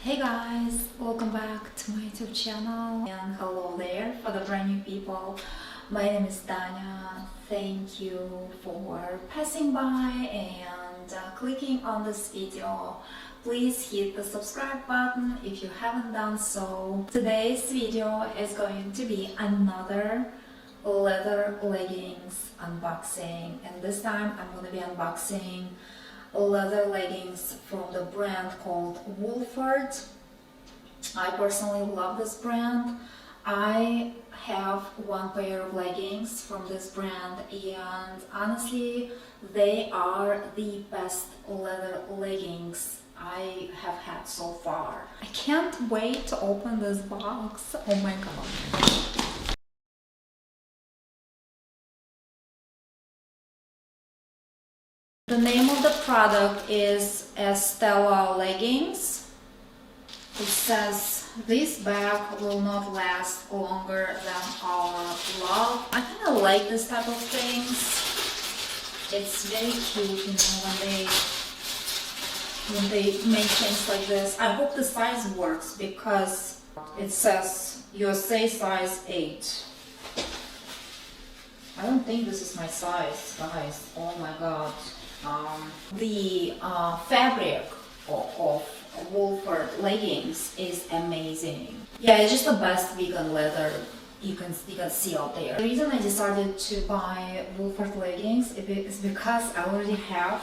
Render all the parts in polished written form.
Hey guys, welcome back to my YouTube channel and hello there for the brand new people. My name is Tania. Thank you for passing by and clicking on this video. Please hit the subscribe button if you haven't done so. Today's video is going to be another leather leggings unboxing, and this time I'm going to be unboxing leather leggings from the brand called Wolford. I personally love this brand. I have one pair of leggings from this brand, and honestly they are the best leather leggings I have had so far. I can't wait to open this box. Oh my god. The name of the product is Estella Leggings. It says, this bag will not last longer than our love. I kind of like this type of things. It's very cute, you know, when they make things like this. I hope the size works because it says USA size 8. I don't think this is my size, guys. Oh my god. The fabric of Wolford leggings is amazing. Yeah, it's just the best vegan leather you can see out there. The reason I decided to buy Wolford leggings is because I already have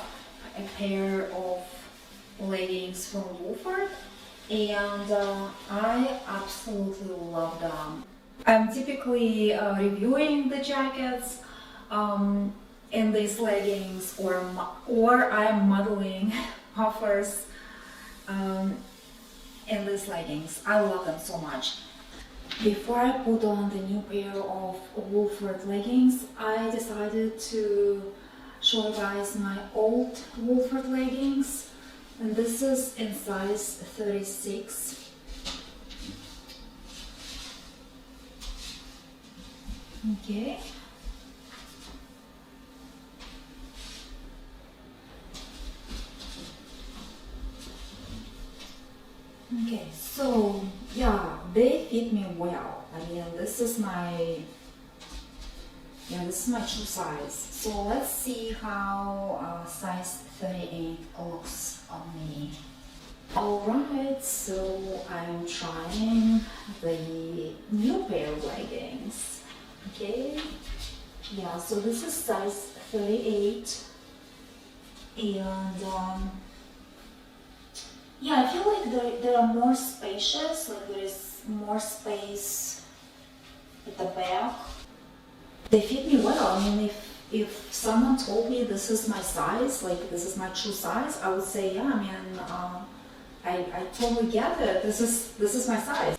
a pair of leggings from Wolford, and I absolutely love them. I'm typically reviewing the jackets in these leggings, or I'm modeling offers in these leggings. I love them so much. Before I put on the new pair of Wolford leggings, I decided to show you guys my old Wolford leggings, and this is in size 36. Okay. Okay, so yeah, they fit me well. I mean, this is my true size. So let's see how size 38 looks on me. Alright, so I'm trying the new pair of leggings. Okay, yeah, so this is size 38, and yeah, I feel like they are more spacious, like there is more space at the back. They fit me well. I mean, if someone told me this is my size, like this is my true size, I would say, yeah, I mean, I totally get it. This is my size.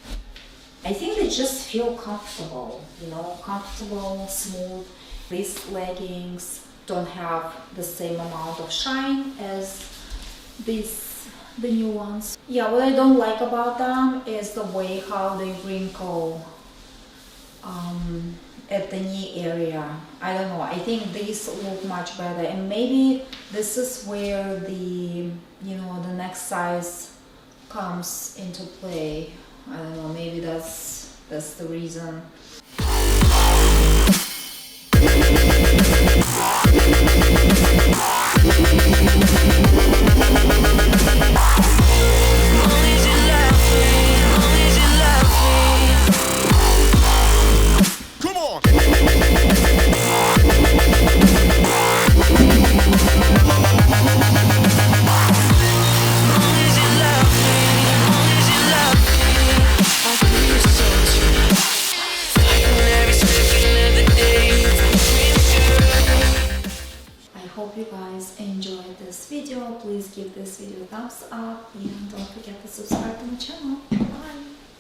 I think they just feel comfortable, you know, comfortable, smooth. These leggings don't have the same amount of shine as the new ones. Yeah, what I don't like about them is the way how they wrinkle at the knee area. I don't know, I think these look much better, and maybe this is where the next size comes into play. I don't know, maybe that's the reason. Hope you guys enjoyed this video. Please give this video a thumbs up and don't forget to subscribe to my channel. Bye!